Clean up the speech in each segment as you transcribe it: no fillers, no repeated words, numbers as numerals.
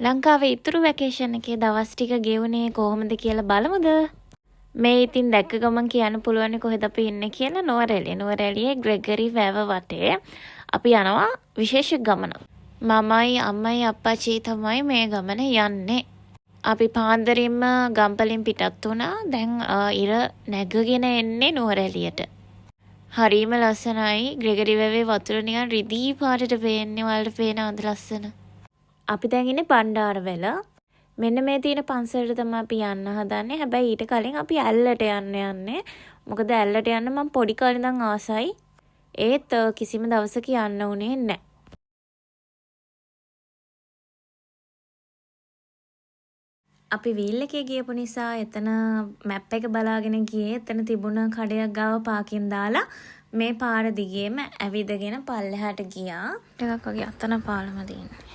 ලංකාවේ ඉතුරු වැකේෂන් එකේ දවස් ටික ගෙවුනේ කොහොමද කියලා බලමුද? මේ ඉතින් දැක්ක ගමන් කියන්න පුළුවන් කොහෙද අපි ඉන්නේ කියලා. නුවරඑළිය. නුවරඑළියේ ග්‍රෙගරි වැව වටේ අපි යනවා විශේෂ ගමනක්. මමයි අම්මයි අප්පච්චි තමයි මේ ගමන යන්නේ. අපි පාන්දරින්ම ගම්පලින් පිටත් වුණා. දැන් ඉර නැගගෙන එන්නේ නුවරඑළියට. හරිම ලස්සනයි. ග්‍රෙගරි වැවේ වතුර නිකන් රිදී පාටට පේන්නේ. වලට පේනවද ලස්සන? අපි දැන් ඉන්නේ බණ්ඩාරවැල. මෙන්න මේ තියෙන පන්සලට තමයි අපි යන්න හදන්නේ. හැබැයි ඊට කලින් අපි ඇල්ලට යන්නේ. මොකද ඇල්ලට යන්න මම පොඩි කාලේ ඉඳන් ආසයි. ඒත් කිසිම දවසක යන්න උනේ නැහැ. අපි වීල් එකේ ගියපු නිසා එතන මැප් එක බලාගෙන ගියේ. එතන තිබුණ කඩයක් ගාව පාකින් දාලා මේ පාර දිගේම ඇවිදගෙන පල්ලෙහාට ගියා. ටිකක් වගේ අතන පාලම දින්නේ.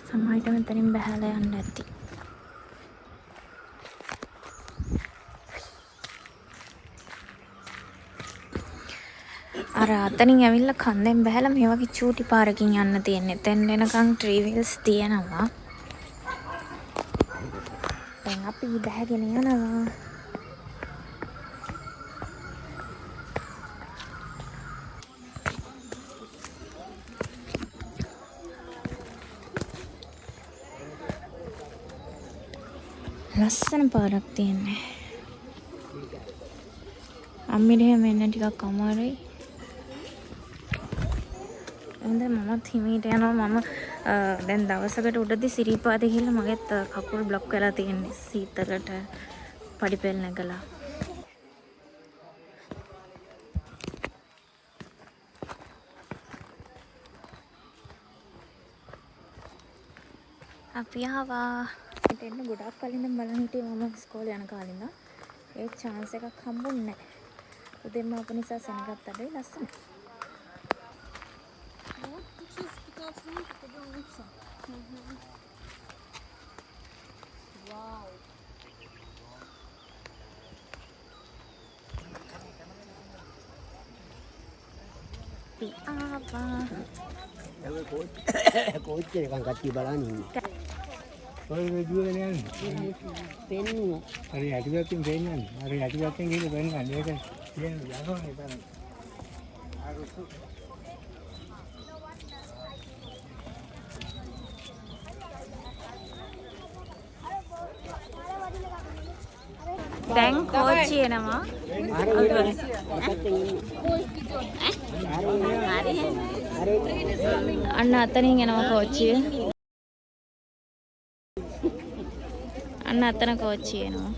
සමහරවිට මෙතනින් බහැලා යන්න ඇති. අර අතනින් ඇවිල්ලා කන්දෙන් බහැලා මේ වගේ චූටි පාරකින් යන්න තියෙන්නේ. එතෙන් එනකන් ට්‍රී වීල්ස් තියෙනවා. දැන් අපි බහැගෙන යනවා. ලස්සන පාරක් තියෙන්නේ. අම්මිට එහෙම එන්න ටිකක් අමාරුයි. එහෙනම් මමත් හිමීට යනවා. මම දැන් දවසකට උඩදී සිරිපාදේ ගිහලා මගෙත් කකුල් බ්ලොක් වෙලා තියෙන්නේ. සීතලට පඩිපෙල් නැගලා. අපි ආවා. එන්න ගොඩක් කලින් නම් බලන් හිටියේ මම ඉස්කෝලේ යන කාලේ ඉඳන්. ඒ chance එකක් හම්බුන්නේ නැහැ. උදේම ආපු නිසා සෙනගත් අඩේ ලස්සන. Wow. Apa? Coach kan kaki balani. Kalau dua ni kan, Pen. hari hati batin penan, hari hati batin kita penan dia kan, dia jago ni kan. දැන් කෝච්චි එනවා. අන්න අතනින් එනවා කෝච්චිය. අන්න අතන කෝච්චිය එනවා.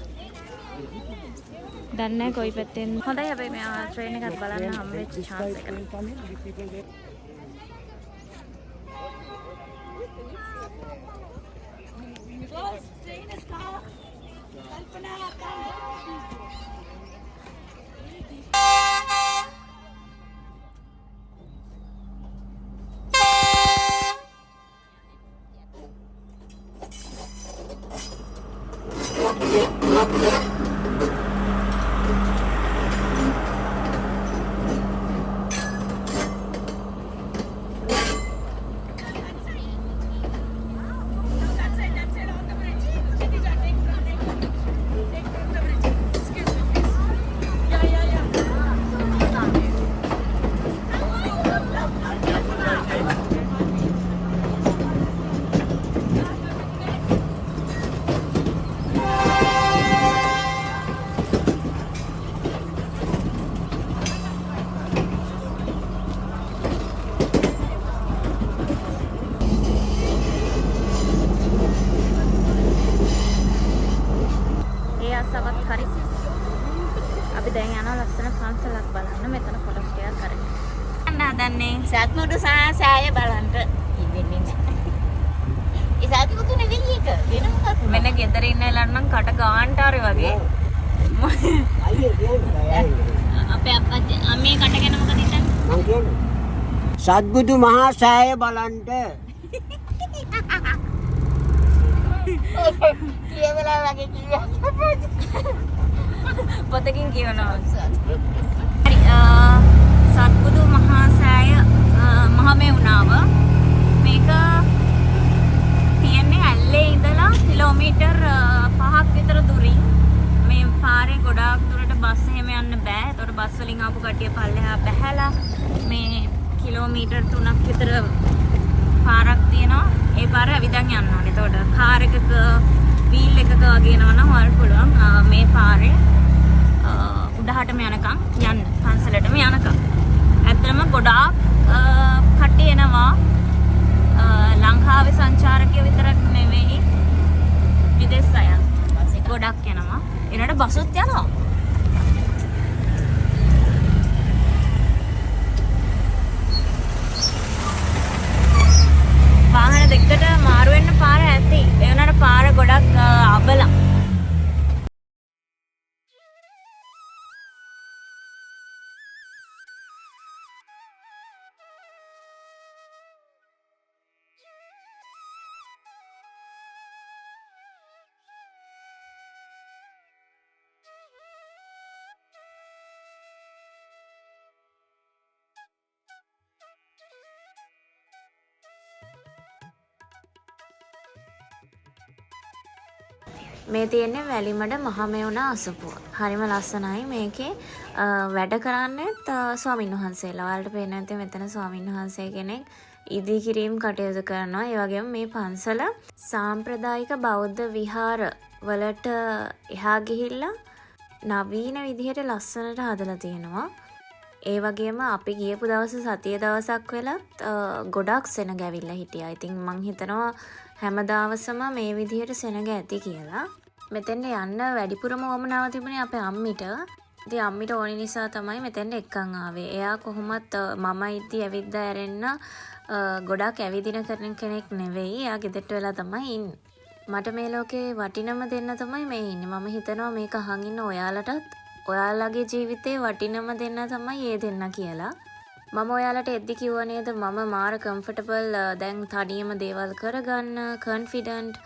දන්නේ නැහැ කොයි පැත්තෙන්. හොඳයි අපි මේ ට්‍රේන් එකත් බලන්න හම්බෙච්ච chance එක. අපි දැන් යනවා ලස්සන පන්සලක් බලන්න. මෙතන ෆොටෝස් ටිකක් අරගෙන. යන්න හදන්නේ සත්මුඩු සාසාය බලන්න. ඉවෙන්නේ නැහැ. ඒ සාතිකු තුනේ වෙලියක වෙන මොකක්ද? මෙන්න ගෙදර ඉන්න එලන් නම් කට ගාන්ට ආරේ වගේ. Ayo dia. අපේ අප්පච්චි අම්මේ කට ගැන මොකද හිතන්නේ? Mangkin. Satbudu Maha saya balanta. Dia belah lagi dia. පොතකින් කියනවා. හරි බස් වලින් ආපු කට්ටිය පල්ලෙහා බැහැලා මේ කිලෝමීටර් 3ක් විතර පාරක් තියෙනවා. ඒ පාර ඇවිදන් යන්න ඕනේ. එතකොට කාර් එකක වීල් එකක වගේ යනවනම් ඔයාලට පුළුවන් මේ පාරේ උඩහටම යනකම් යන්න. පන්සලටම යනකම්. ඇත්තටම ගොඩාක් කට්ටිය එනවා. ලංකාවේ සංචාරකයෝ විතරක් නෙවෙයි විදේශ අය ගොඩක් යනවා. ඊළඟට බසුත් යනවා. වාහන දෙකට මාරු වෙන්න පාර ඇති. ඒ වුණාට පාර ගොඩක් අබලා. මේ තියෙන්නේ වැලිමඩ මහමෙවුනා අසපුව. හරිම ලස්සනයි. මේකේ වැඩ කරන්නේත් ස්වාමින් වහන්සේලා. ඔයාලට පේන්නේ නැත්නම් මෙතන ස්වාමින් වහන්සේ කෙනෙක් ඉදී කිරීම කටයුතු කරනවා. ඒ වගේම මේ පන්සල සාම්ප්‍රදායික බෞද්ධ විහාර වලට එහා ගිහිල්ලා නවීන විදිහට ලස්සනට හදලා තියෙනවා. ඒ වගේම අපි ගියපු දවස් සතිය දවසක් වෙලත් ගොඩක් සෙනග ඇවිල්ලා හිටියා. ඉතින් මං හිතනවා හැම දවසම මේ විදිහට සෙනග ඇති කියලා. මෙතෙන්ට යන්න වැඩිපුරම වමනාව තිබුණේ අපේ අම්මිට. ඉතින් අම්මිට ඕනි නිසා තමයි මෙතෙන්ට එක්කන් ආවේ. එයා කොහොමත් මම ඉති ඇවිද්දා ඇරෙන්න ගොඩක් ඇවිදින කරන කෙනෙක් නෙවෙයි. එයා ගෙදරට වෙලා තමයි ඉන්නේ. මට මේ ලෝකේ වටිනම දෙන්න තමයි මේ ඉන්නේ. මම හිතනවා මේක අහන් ඉන්න ඔයාලටත් ඔයාලගේ ජීවිතේ වටිනම දෙන්න තමයි ඒ දෙන්න කියලා. මම ඔයාලට එද්දි කිව්වා නේද මම මාර කම්ෆර්ටබල් දැන් තනියම දේවල් කරගන්න කොන්ෆිඩන්ට්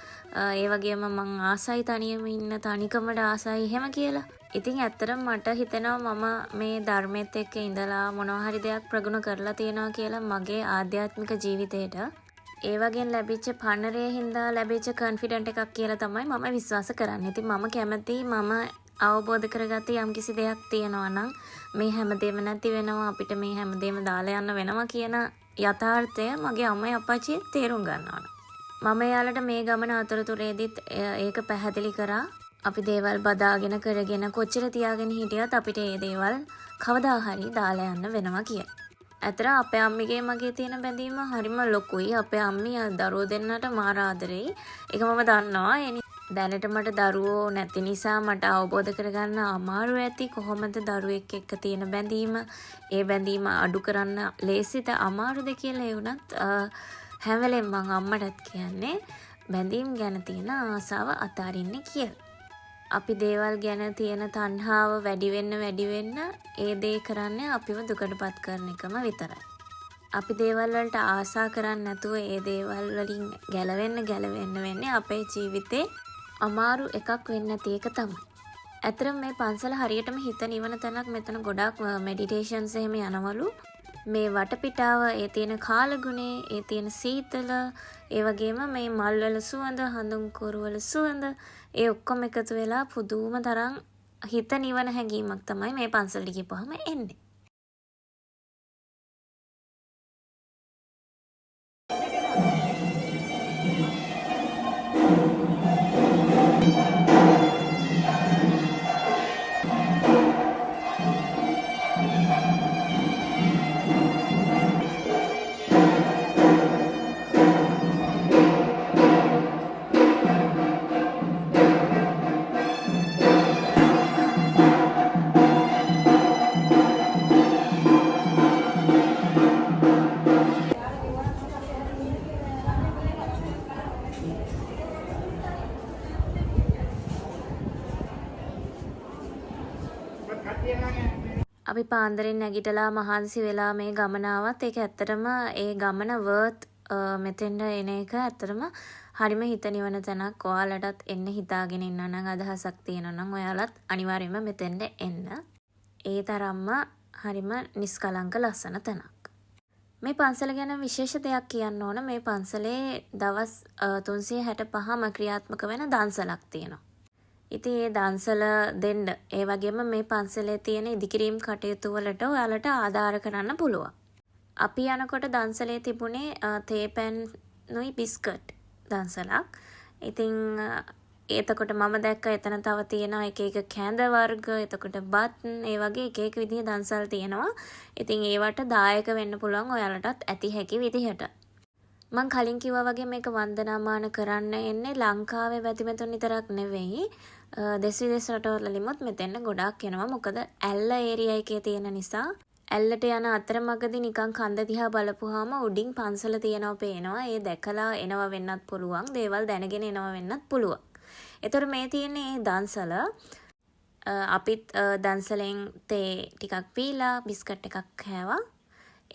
ඒ වගේම මං ආසයි තනියම ඉන්න තනිකමට ආසයි එහෙම කියලා. ඉතින් ඇත්තටම මට හිතෙනවා මම මේ ධර්මෙත් එක්ක ඉඳලා මොනවා හරි දෙයක් ප්‍රගුණ කරලා තියෙනවා කියලා මගේ ආධ්‍යාත්මික ජීවිතේට. ඒ වගේන් ලැබිච්ච පන්නරේ හින්දා ලැබිච්ච කොන්ෆිඩන්ට් එකක් කියලා තමයි මම විශ්වාස කරන්නේ. ඉතින් මම කැමතියි මම අවබෝධ කරගත්ත යම්කිසි දෙයක් තියෙනවා නම් මේ හැමදේම නැති වෙනවා අපිට මේ හැමදේම දාලා යන්න වෙනවා කියන යථාර්ථය මගේ අම්මයි අප්පච්චි තේරුම් ගන්නවා. මම එයාලට මේ ගමන අතරතුරේදීත් ඒක පැහැදිලි කරා. අපි දේවල් බදාගෙන කරගෙන කොච්චර තියාගෙන හිටියත් අපිට මේ දේවල් කවදා හරි දාලා යන්න වෙනවා කියලා. ඇතර අපේ අම්මිගේ මගේ තියෙන බැඳීම හරිම ලොකුයි. අපේ අම්මි දරුවෝ දෙන්නට මාර ආදරෙයි. ඒක මම දන්නවා. දැනට මට දරුවෝ නැති නිසා මට අවබෝධ කරගන්න අමාරු ඇති කොහොමද දරුවෙක් එක්ක තියෙන බැඳීම ඒ බැඳීම අඩු කරන්න ලේසිද අමාරුද කියලා ඒ වුණත් හැම වෙලෙම මම අම්මටත් කියන්නේ බැඳීම් ගැන තියෙන ආසාව අතාරින්න කියලා. අපි දේවල් ගැන තියෙන තණ්හාව වැඩි වෙන්න ඒ දේ කරන්නේ අපිව දුකටපත් කරන එකම විතරයි. අපි දේවල් වලට ආසා කරන්නේ නැතුව ඒ දේවල් වලින් ගැලවෙන්න වෙන්නේ අපේ ජීවිතේ අමාරු එකක් වෙන්නේ නැති එක තමයි. ඇත්තටම මේ පන්සල හරියටම හිත නිවන තැනක්. මෙතන ගොඩාක් මෙඩිටේෂන්ස් එහෙම යනවලු. මේ වටපිටාව ඒ තියෙන කාලගුණේ ඒ තියෙන සීතල ඒ වගේම මේ මල් වල සුවඳ හඳුන් කුරු වල සුවඳ ඒ ඔක්කොම එකතු වෙලා පුදුම තරම් හිත නිවන හැඟීමක් තමයි මේ පන්සලට ගිහපුවාම එන්නේ. අපි පාන්දරෙන් නැගිටලා මහන්සි වෙලා මේ ගමන ආවත් ඒක ඇත්තටම ඒ ගමන වර්ත් මෙතෙන්ට එන එක ඇත්තටම හරිම හිත නිවන තැනක්. ඔයාලටත් එන්න හිතාගෙන ඉන්නවා නම් අදහසක් තියෙනවා නම් ඔයාලත් අනිවාර්යයෙන්ම මෙතෙන්ට එන්න. ඒ තරම්ම හරිම නිස්කලංක ලස්සන තැනක්. මේ පන්සල ගැන විශේෂ දෙයක් කියන්න ඕන. මේ පන්සලේ දවස් 365ම ක්‍රියාත්මක වෙන දන්සලක් තියෙනවා. ඉතින් ඒ දන්සල දෙන්න ඒ වගේම මේ පන්සලේ තියෙන ඉදිකිරීම් කටයුතු වලට ඔයාලට ආධාර කරන්න පුළුවන්. අපි යනකොට දන්සලේ තිබුණේ තේපැන්නුයි බිස්කට් දන්සලක්. ඉතින් එතකොට මම දැක්ක එතන තව තියෙනවා එක එක කෑඳ වර්ග, එතකොට බත්, ඒ වගේ එක එක විදිහේ දන්සල් තියෙනවා. ඉතින් ඒවට දායක වෙන්න පුළුවන් ඔයාලටත් ඇති හැකි විදිහට. මං කලින් කිව්වා වගේ මේක වන්දනාමාන කරන්න එන්නේ ලංකාවේ වැතිමතුන් විතරක් නෙවෙයි. දෙස් විදේශ රටවලිමුත් මෙතෙන්න ගොඩාක් එනවා. මොකද ඇල්ල ඒරියා එකේ තියෙන නිසා. ඇල්ලට යන අතරමඟදී නිකන් කන්ද දිහා බලපුවාම උඩින් පන්සල තියෙනවා පේනවා. ඒ දැකලා එනවා වෙන්නත් පුළුවන්. දේවල් දැනගෙන එනවා වෙන්නත් පුළුවන්. ඒතර මේ තියෙන්නේ දන්සල. අපිත් දන්සලෙන් තේ ටිකක් පීලා බිස්කට් එකක් කෑවා.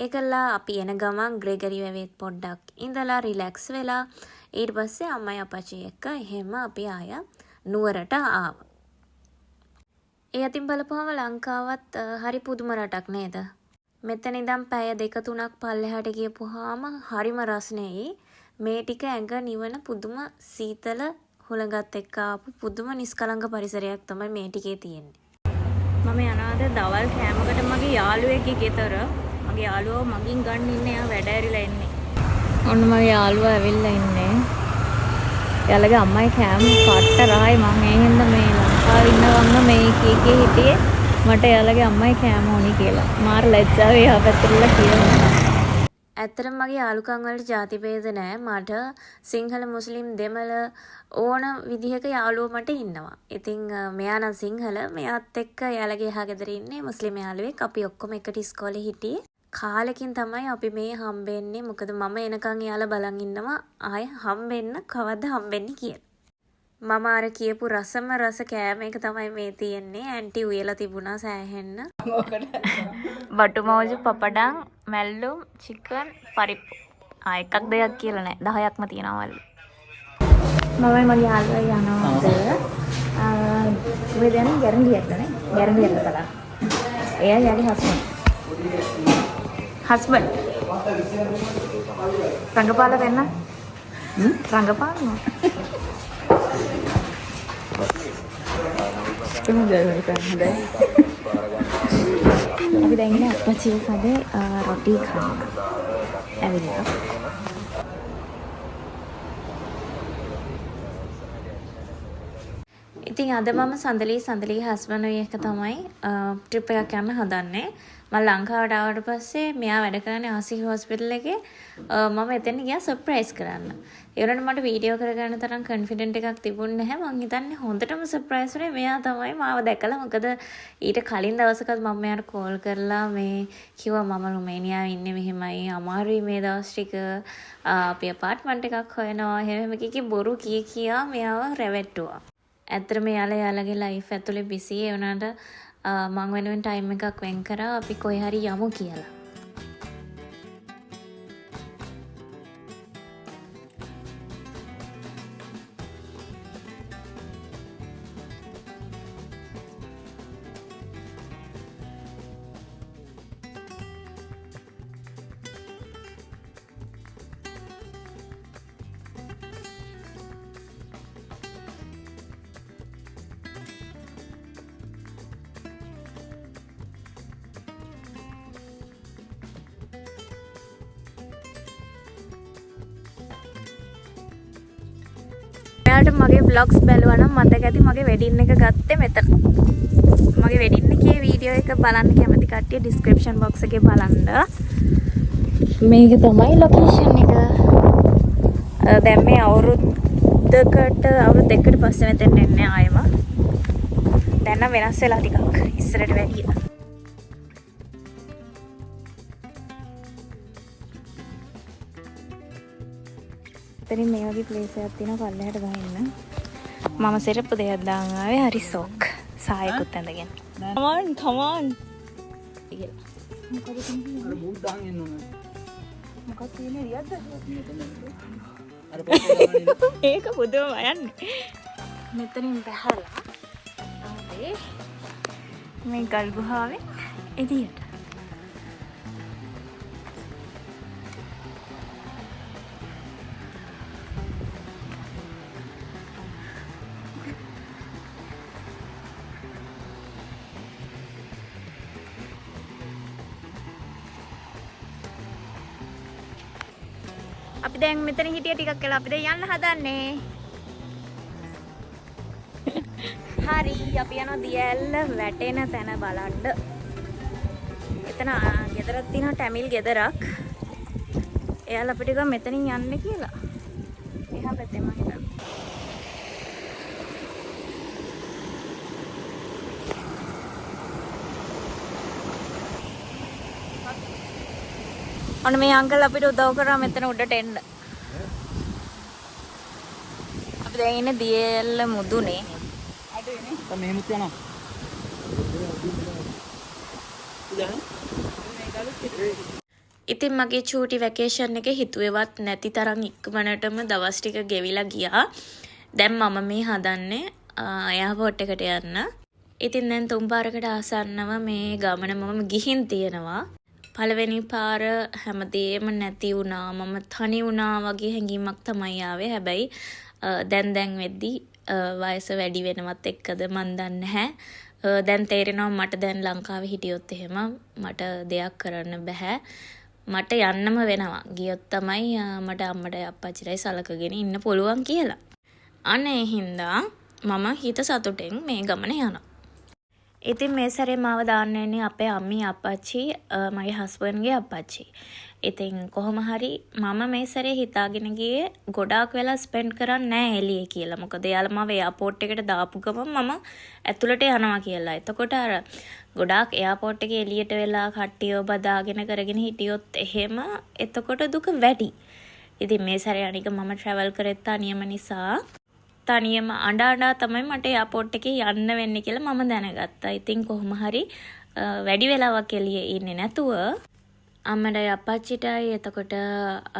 ඒකලා අපි එන ගමන් ග්‍රෙගරි වැවෙත් පොඩ්ඩක් ඉඳලා රිලැක්ස් වෙලා ඊට පස්සේ අම්මයි අපච්චි එක්ක එහෙම අපි ආය නුවරට ආවා. ඒ අතින් බලපුවම ලංකාවත් හරි පුදුම රටක් නේද? මෙතන ඉඳන් පැය 2-3ක් පල්ලෙහාට ගියපුවාම හරිම රස්නෙයි. මේ ටික ඇඟ නිවන පුදුම සීතල හුළඟත් එක්ක ආපු පුදුම නිස්කලංක පරිසරයක් තමයි මේ ටිකේ තියෙන්නේ. මම යනවාද දවල් කෑමකට මගේ යාළුවෙක්ගේ ගෙදර. මගේ යාළුවෝ මගින් ගන්න ඉන්නේ. එයා වැඩ ඇරිලා එන්නේ. ඔන්න මගේ යාළුවා ඇවිල්ලා ඉන්නේ. එයාලගේ අම්මයි කෑම කට්ට රහයි. මම ඒ හින්දා මේ ලංකාවේ ඉන්නවම මේ කීකේ හිටියේ මට එයාලගේ අම්මයි කෑම ඕනි කියලා. මාර ලැජ්ජාවේ එහා පැත්තට කියලා. ඇත්තටම මගේ යාළුකම් වලට ಜಾති ભેද නැහැ. මට සිංහල මුස්ලිම් දෙමළ ඕන විදිහක යාළුවෝ මට ඉන්නවා. ඉතින් මෙයා නම් සිංහල, මෙයාත් එක්ක එයාලගේ එහා ගෙදර ඉන්නේ මුස්ලිම් යාළුවෙක්. අපි ඔක්කොම එකට ඉස්කෝලේ හිටියේ. කාලෙකින් තමයි අපි මේ හම්බෙන්නේ. මොකද මම එනකන් එයාලා බලන් ඉන්නවා ආය හම්බෙන්න කවද්ද හම්බෙන්නේ කියලා. මම අර කියපු රසම රස කෑම එක තමයි මේ තියෙන්නේ. ඇන්ටි උයලා තිබුණා සෑහෙන්න. බටුමෝජු පපඩම් මැල්ලුම් චිකන් පරිප්පු. එකක් දෙයක් කියලා නෑ 10ක්ම තියෙනවා වල. මමයි මගේ යාළුවා යනවාද ඔය දැන් ගැරන්ඩියක් නේ. ගැරන්ඩියක් කරලා. එයා යාගේ හස්බන්ඩ් රංගපාල වෙන්න රංගපාලන අපි දැන් ඉන්නේ අප්පච්චි කඩේ රොටි කන්න. ඇවිල්ලා ඉතින් අද මම සඳලී හස්බන්ඩ් එක තමයි ට්‍රිප් එකක් යන්න හදන්නේ. මම ලංකාවට ආවට පස්සේ මෙයා වැඩ කරන්නේ ආසිරි හොස්පිටල් එකේ. මම එතන ගියා සර්ප්‍රයිස් කරන්න. ඒ වුණාට මට වීඩියෝ කරගන්න තරම් කොන්ෆිඩන්ට් එකක් තිබුණේ නැහැ. මං හිතන්නේ හොඳටම සර්ප්‍රයිස් වුණේ මෙයා තමයි මාව දැකලා. මොකද ඊට කලින් දවසකත් මම මෙයාට කෝල් කරලා මේ කිව්වා මම රුමේනියාවේ ඉන්නේ මෙහෙමයි. අමාරුයි මේ දවස් ටික. අපි අපාර්ට්මන්ට් එකක් හොයනවා. එහෙම කීකී බොරු කියා මෙයාව රැවට්ටුවා. ඇත්තටම යාළුවගේ ලයිෆ් ඇතුලේ බිසි. ඒ වුණාට මං වෙනුවෙන් ටයිම් එකක් වෙන් කරා අපි කොහේ හරි යමු කියලා. ඔයාලට මගේ vlogs බලුවා නම් මතක ඇති මගේ වෙඩින් එක ගත්තේ මෙතන. මගේ වෙඩින් එකේ වීඩියෝ එක බලන්න කැමති කට්ටිය description box එකේ බලන්න. මේක තමයි ලොකේෂන් එක. දැන් මේ අවුරුදු දෙකකට පස්සේ මෙතෙන් එන්නේ ආයෙම. දැන් නම් වෙනස් වෙලා ටිකක් ඉස්සරට වැඩිය. එතනින් මේ වගේ ප්ලේස් එකක් තියෙනවා පල්ලෙහාට ගහින්න. මම සෙරප්පු දෙයක් දාන් ආවේ හරි සෝක්. සායකුත් ඇඳගෙන. come on. අර බුත් දාන් එන්න ඕන. මොකක්ද තියෙන්නේ රියද්ද? අර පොඩ්ඩක් ඒක පුදුම යන්නේ. මෙතනින් බහලා ආවේ මේ ගල් ගුහාවේ එදියට. අපි දැන් මෙතන හිටිය ටිකක් වෙලා අපි දැන් යන්න හදන්නේ. හරි අපි යනවා දියැල්ල වැටෙන තැන බලන්න. එතන ගෙදරක් තියෙනවා ටැමිල් ගෙදරක්. එයාලා අපිට ගම මෙතනින් යන්න කියලා. එහා පැත්තේ මම හිතන්නේ. ඔන්න මේ අංකල් අපිට උදව් කරා මෙතන උඩට එන්න. අපි දැන් ඉන්නේ දියැල්ල මුදුනේ. අඩුනේ. මෙහෙමුත් යනවා. ඉතින් මගේ චූටි වැකේෂන් එකේ හිතුවේවත් නැති තරම් ඉක්මනටම දවස් ටික ගෙවිලා ගියා. දැන් මම මේ හදන්නේ එයාපෝට් එකට යන්න. ඉතින් දැන් තුන් පාරකට ආසන්නව මේ ගමන මම ගිහින් තියෙනවා. පළවෙනි පාර හැමදේම නැති වුණා. මම තනි වුණා වගේ හැඟීමක් තමයි ආවේ. හැබැයි දැන් වෙද්දි වයස වැඩි වෙනවත් එක්කද මන් දන්නේ නැහැ. දැන් තේරෙනවා මට දැන් ලංකාවේ හිටියොත් එහෙම මට දෙයක් කරන්න බෑ. මට යන්නම වෙනවා. ගියොත් තමයි මට අම්මටයි අප්පච්චිටයි සලකගෙන ඉන්න පුළුවන් කියලා. අනේ හින්දා මම හිත සතුටෙන් මේ ගමන යනවා. ඉතින් මේ සැරේ මාව දාන්න එන්නේ අපේ අම්මී අප්පච්චි මගේ හස්බන්ඩ්ගේ අප්පච්චි. ඉතින් කොහොම හරි මම මේ සැරේ හිතාගෙන ගියේ ගොඩාක් වෙලා ස්පෙන්ඩ් කරන්නේ නැහැ එළියේ කියලා. මොකද එයාලා මාව එයාපෝට් එකට දාපු ගමන් මම ඇතුළට යනවා කියලා. එතකොට අර ගොඩාක් එයාපෝට් එකේ එළියට වෙලා කට්ටියව බදාගෙන කරගෙන හිටියොත් එහෙම එතකොට දුක වැඩි. ඉතින් මේ සැරේ අනික මම ට්‍රැවල් කරෙත් තනියම නිසා තනියම අඬා තමයි මට එයාපෝට් එකේ යන්න වෙන්නේ කියලා මම දැනගත්තා. ඉතින් කොහොම හරි වැඩි වෙලාවක් එළියේ ඉන්නේ නැතුව අම්මටයි අප්පච්චිටයි එතකොට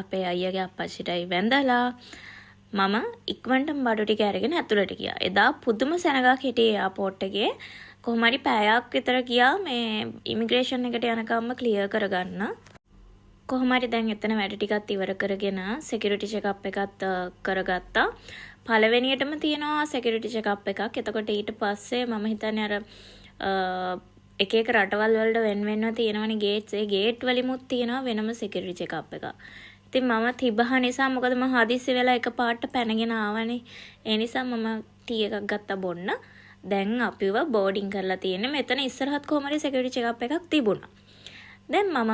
අපේ අයියාගේ අප්පච්චිටයි වැඳලා මම ඉක්මනටම බඩු ටික අරගෙන ඇතුළට ගියා. එදා පුදුම සැනගක් හිටියේ එයාපෝට් එකේ. කොහොම හරි පැයක් විතර ගියා මේ ඉමිග්‍රේෂන් එකට යනකම්ම ක්ලියර් කරගන්න. කොහොම හරි දැන් එතන වැඩ ටිකත් ඉවර කරගෙන සිකියුරිටි චෙකප් එකත් කරගත්තා. පළවෙනියටම තියෙනවා සිකියුරිටි චෙකප් එකක්. එතකොට ඊට පස්සේ මම හිතන්නේ අර එක එක රටවල් වලට වෙනම තියෙනවනේ ගේට්ස්. ඒ ගේට් වලිමුත් තියෙනවා වෙනම සිකියුරිටි චෙකප් එකක්. ඉතින් මම තිබහ නිසා මොකද මම හදිස්සි වෙලා එකපාරට පැනගෙන ආවනේ. ඒ නිසා මම ටී එකක් ගත්තා බොන්න. දැන් අපිව බෝඩින් කරලා තියෙන්නේ. මෙතන ඉස්සරහත් කොහොම හරි සිකියුරිටි චෙකප් එකක් තිබුණා. දැන් මම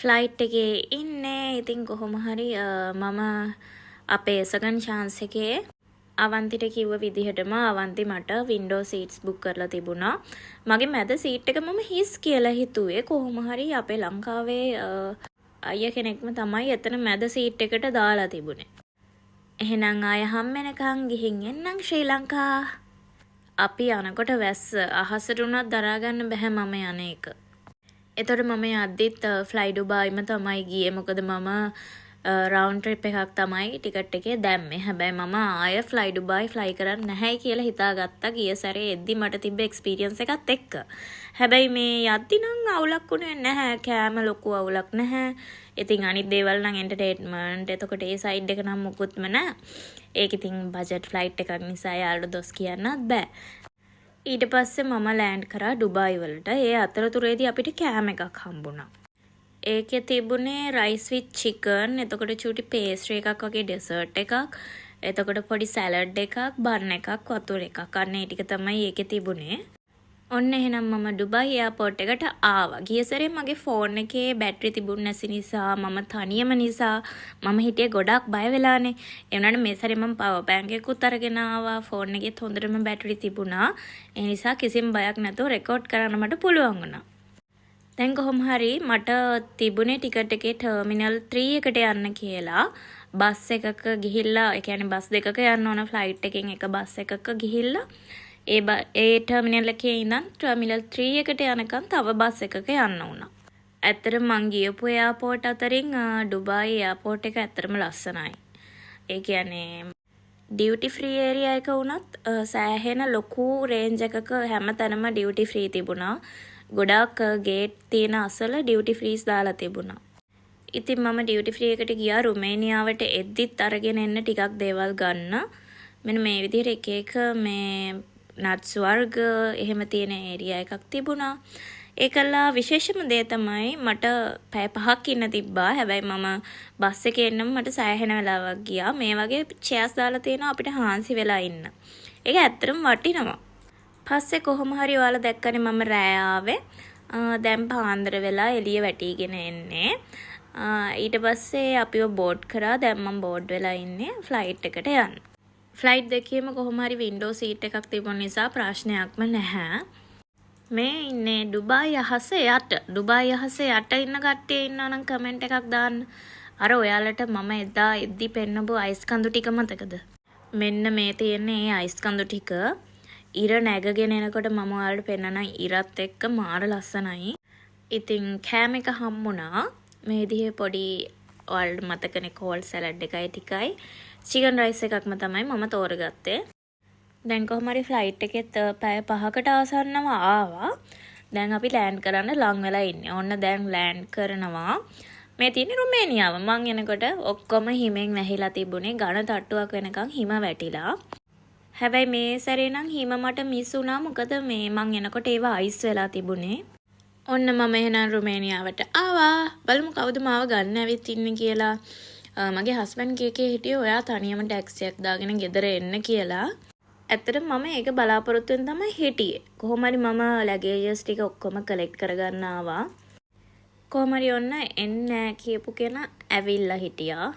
ෆ්ලයිට් එකේ ඉන්නේ. ඉතින් කොහොම හරි මම අපේ සෙකන්ඩ් chance එකේ අවන්තිට කිව්ව විදිහටම අවන්ති මට වින්ඩෝ සීට්ස් බුක් කරලා තිබුණා. මගේ මැද සීට් එක මම හිස් කියලා හිතුවේ. කොහොම හරි අපේ ලංකාවේ අයියා කෙනෙක්ම තමයි එතන මැද සීට් එකට දාලා තිබුණේ. එහෙනම් ආය හැම්මෙනකන් ගිහින් එන්නම් ශ්‍රී ලංකා. අපි යනකොට වැස්ස අහසට උනත් දරා ගන්න බෑ මම යන එක. එතකොට මම යද්දිත් ෆ්ලයි ඩුබායිම තමයි ගියේ. මොකද මම රවුන්ඩ් ට්‍රිප් එකක් තමයි ටිකට් එකේ දැම්මේ. හැබැයි මම ආය ෆ්ලයි ඩුබායි ෆ්ලයි කරන්නේ නැහැයි කියලා හිතාගත්තා ගිය සැරේ එද්දි මට තිබ්බ එක්ස්පීරියන්ස් එකත් එක්ක. හැබැයි මේ යද්දි නම් අවුලක් උනේ නැහැ. කෑම ලොකු අවුලක් නැහැ. ඉතින් අනිත් දේවල් නම් එන්ටර්ටේන්මන්ට් එතකොට ඒ සයිඩ් එක නම් මොකුත්ම නැහැ. ඒක ඉතින් බජට් ෆ්ලයිට් එකක් නිසා යාළුවෝ දොස් කියන්නත් බෑ. ඊට පස්සේ මම ලෑන්ඩ් කරා ඩුබායි වලට. ඒ අතරතුරේදී අපිට කෑම එකක් හම්බුණා. ඒකේ තිබුණේ රයිස් විත් චිකන්, එතකොට චූටි පේස්ට්‍රි එකක් වගේ ඩෙසර්ට් එකක්, එතකොට පොඩි සැලඩ් එකක්, බන් එකක්, වතුර එකක්. අන්න ඒ ටික තමයි ඒකේ තිබුණේ. ඔන්න එහෙනම් මම ඩුබායි එයාපෝට් එකට ආවා. ගිය සැරේ මගේ ෆෝන් එකේ බැටරි තිබුණ නැති නිසා මම තනියම නිසා මම හිටියේ ගොඩක් බය වෙලානේ. ඒ වුණාට මේ සැරේ මම පවර් බැංක් එකකුත් අරගෙන ආවා. ෆෝන් එකෙත් හොඳටම බැටරි තිබුණා. ඒ නිසා කිසිම බයක් නැතුව රෙකෝඩ් කරන්න මට පුළුවන් වුණා. දැන් කොහොම හරි මට තිබුණේ ටිකට් එකේ ටර්මිනල් 3 එකට යන්න කියලා. බස් එකක ගිහිල්ලා, ඒ කියන්නේ බස් දෙකක යන්න ඕන ෆ්ලයිට් එකෙන් එක බස් එකක ගිහිල්ලා ඒ ටර්මිනල් එකේ ඉඳන් ටර්මිනල් 3 එකට යනකම් තව බස් එකක යන්න වුණා. ඇත්තටම මං ගියපු එයාපෝට් අතරින් ඩුබායි එයාපෝට් එක ඇත්තටම ලස්සනයි. ඒ කියන්නේ ඩියුටි ෆ්‍රී ඒරියා එක වුණත් සෑහෙන ලොකු රේන්ජ් එකක හැමතැනම ඩියුටි ෆ්‍රී තිබුණා. ගොඩාක් ගේට් තියෙන අසල ඩියුටි ෆ්‍රීස් දාලා තිබුණා. ඉතින් මම ඩියුටි ෆ්‍රී එකට ගියා. රුමේනියාවට එද්දිත් අරගෙන එන්න ටිකක් දේවල් ගන්න. මෙන්න මේ විදිහට එක එක මේ නට්ස් වර්ග එහෙම තියෙන ඒරියා එකක් තිබුණා. ඒකලා විශේෂම දේ තමයි මට පැය 5ක් ඉන්න තිබ්බා. හැබැයි මම බස් එකේ එන්නම මට සෑහෙන වෙලාවක් ගියා. මේ වගේ චෙයර්ස් දාලා තියෙනවා අපිට හාන්සි වෙලා ඉන්න. ඒක ඇත්තටම වටිනවා. පස්සේ කොහොම හරි ඔයාලා දැක්කනේ මම රෑ ආවේ. දැන් පාන්දර වෙලා එළිය වැටිගෙන එන්නේ. ඊට පස්සේ අපිව බෝඩ් කරා. දැන් මම බෝඩ් වෙලා ඉන්නේ ෆ්ලයිට් එකට යන්න. ෆ්ලයිට් දෙකේම කොහොම හරි වින්ඩෝ සීට් එකක් තිබුණ නිසා ප්‍රශ්නයක්ම නැහැ. මේ ඉන්නේ ඩුබායි අහස යට. ඩුබායි අහස යට ඉන්න කට්ටිය ඉන්නා නම් කමෙන්ට් එකක් දාන්න. අර ඔයාලට මම එදා එද්දි පෙන්නපු අයිස් කඳු ටික මතකද? මෙන්න මේ තියෙන්නේ ඒ අයිස් කඳු ටික. ඉර නැගගෙන එනකොට මම ඔයාලට පෙන්නන ඉරත් එක්ක මාර ලස්සනයි. ඉතින් කෑම එක හම්බුණා. මේ විදිහේ පොඩි ඔයාලට මතකනේ කෝල් සලාඩ් එකයි ටිකයි චිකන් රයිස් එකක්ම තමයි මම තෝරගත්තේ. දැන් කොහොම හරි ෆ්ලයිට් එකෙත් පැය 5කට ආසන්නව ආවා. දැන් අපි ලෑන්ඩ් කරන්න ලං වෙලා ඉන්නේ. ඔන්න දැන් ලෑන්ඩ් කරනවා. මේ තියෙන්නේ රුමේනියාව. මං එනකොට ඔක්කොම හිමෙන් වැහිලා තිබුණේ. ඝන තට්ටුවක් වෙනකන් හිම වැටිලා. හැබැයි මේ සැරේ නම් හිම මට මිස් වුණා. මොකද මේ මං එනකොට ඒවා අයිස් වෙලා තිබුණේ. ඔන්න මම එහෙනම් රුමේනියාවට ආවා. බලමු කවුද මාව ගන්න ඇවිත් ඉන්නේ කියලා. මගේ හස්බන්ඩ් කීකේ හිටියේ ඔයා තනියම ටැක්සි එකක් දාගෙන ගෙදර එන්න කියලා. ඇත්තටම මම ඒක බලාපොරොත්තු වෙන තමයි හිටියේ. කොහොම හරි මම ලගේජස් ටික ඔක්කොම කලෙක්ට් කරගන්න ආවා. කොහොම හරි ඔන්න එන්නේ කියපු කෙනා ඇවිල්ලා හිටියා.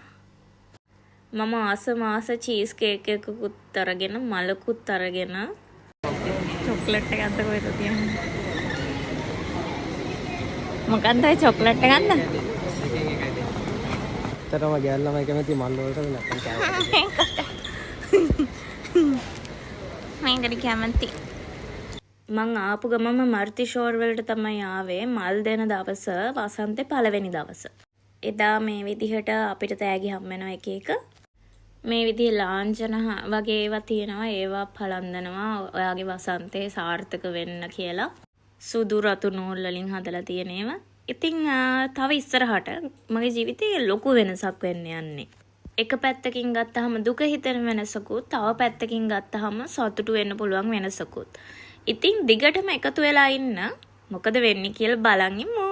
මම ආස චීස් කේක් එකකුත් අරගෙන මලකුත් අරගෙන චොක්ලට් එකක් අත කොහෙද තියන්නේ? මොකක්ද ඒ චොක්ලට් එක ගන්න? ඇත්තටම ගෑල්ලම කැමති මල් වලට නැත්නම් කෑමකට. මම කැමති. මං ආපු ගමම මර්ති ෂෝර් වලට තමයි ආවේ. මල් දෙන දවස වසන්තේ පළවෙනි දවස. එදා මේ විදිහට අපිට තෑගි හම් වෙනවා එක එක. මේ විදිහේ ලාංඡන වගේ ඒවා තියෙනවා. ඒවා පලන්දනවා ඔයාගේ වසන්තේ සාර්ථක වෙන්න කියලා. සුදු රතු නූල් වලින් හදලා තියෙන ඒවා. ඉතින් තව ඉස්සරහට මගේ ජීවිතේ ලොකු වෙනසක් වෙන්න යන්නේ. එක පැත්තකින් ගත්තාම දුක හිතෙන වෙනසකුත්, තව පැත්තකින් ගත්තාම සතුටු වෙන්න පුළුවන් වෙනසකුත්. ඉතින් දිගටම එකතු වෙලා ඉන්න මොකද වෙන්නේ කියලා බලන් ඉමු.